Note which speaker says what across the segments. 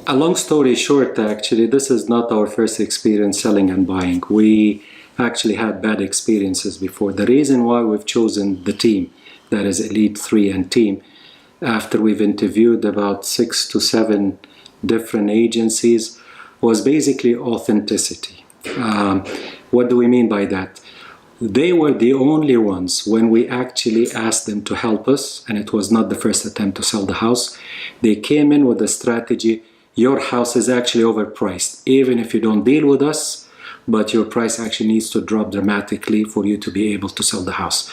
Speaker 1: A long story short, actually, this is not our first experience selling and buying. We actually had bad experiences before. The reason why we've chosen the team, that is Elite3 and Team, after we've interviewed about 6 to 7 different agencies, was basically authenticity. What do we mean by that? They were the only ones, when we actually asked them to help us, and it was not the first attempt to sell the house, they came in with a strategy: your house is actually overpriced, even if you don't deal with us, but your price actually needs to drop dramatically for you to be able to sell the house.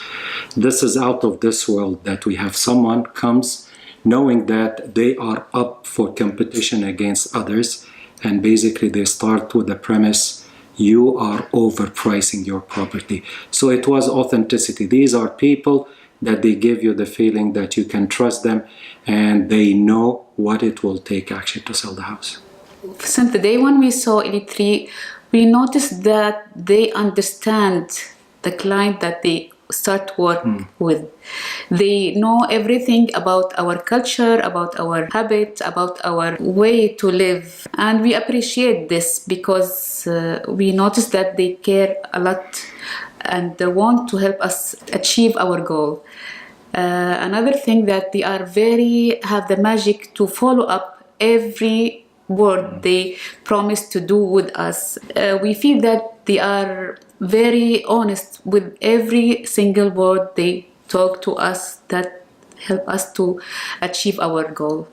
Speaker 1: This is out of this world, that we have someone comes knowing that they are up for competition against others, and basically they start with the premise: you are overpricing your property. So it was authenticity. These are people that they give you the feeling that you can trust them, and they know what it will take actually to sell the house.
Speaker 2: Since the day when we saw Elite3, we noticed that they understand the client that they start work with. They know everything about our culture, about our habits, about our way to live. And we appreciate this because we notice that they care a lot and they want to help us achieve our goal. Another thing that they are have the magic to follow up every word they promise to do with us. We feel that they are very honest with every single word they talk to us that help us to achieve our goal.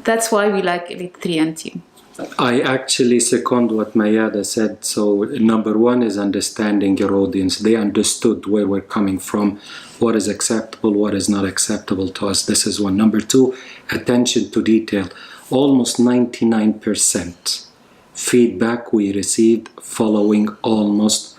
Speaker 2: That's why we like Elite3 and Team.
Speaker 1: I actually second what Maiyadah said. So number one is understanding your audience. They understood where we're coming from, what is acceptable, what is not acceptable to us. This is one. Number two, attention to detail. Almost 99% feedback we received following almost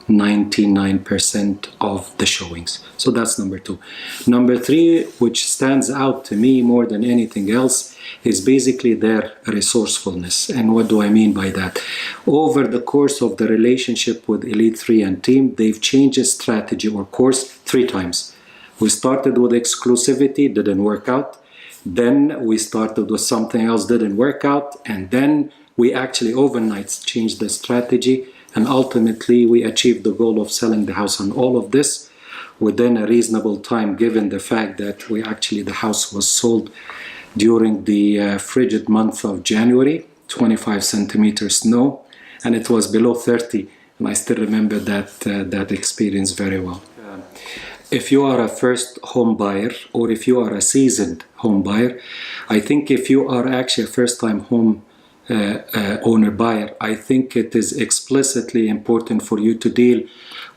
Speaker 1: 99% of the showings. So that's number two. Number three, which stands out to me more than anything else, is basically their resourcefulness. And what do I mean by that? Over the course of the relationship with Elite3 and Team, they've changed a strategy or course 3 times. We started with exclusivity, didn't work out. Then we started with something else, didn't work out. And then we actually overnight changed the strategy, and ultimately we achieved the goal of selling the house. And all of this within a reasonable time, given the fact that the house was sold during the frigid month of January, 25 centimeters snow, and it was below 30, and I still remember that experience very well. If you are a first home buyer, or if you are a seasoned home buyer, I think if you are actually a first-time home owner buyer, I think it is explicitly important for you to deal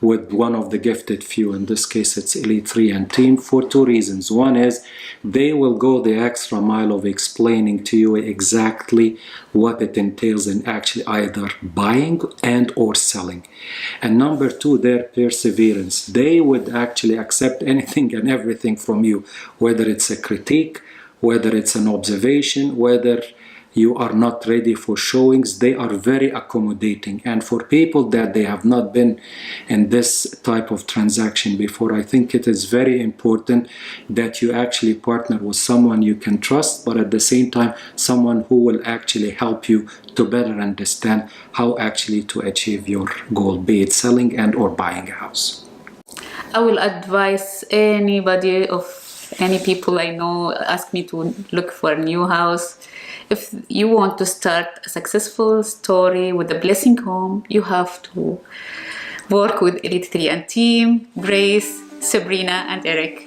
Speaker 1: with one of the gifted few. In this case, it's Elite3 and Team, for 2 reasons. One is they will go the extra mile of explaining to you exactly what it entails in actually either buying and or selling. And number 2, their perseverance. They would actually accept anything and everything from you, whether it's a critique, whether it's an observation, whether you are not ready for showings. They are very accommodating. And for people that they have not been in this type of transaction before, I think it is very important that you actually partner with someone you can trust, but at the same time, someone who will actually help you to better understand how actually to achieve your goal, be it selling and or buying a house.
Speaker 2: I will advise anybody any people I know ask me to look for a new house. If you want to start a successful story with a blessing home, you have to work with Elite3 and Team, Grace, Sabrina, and Eric.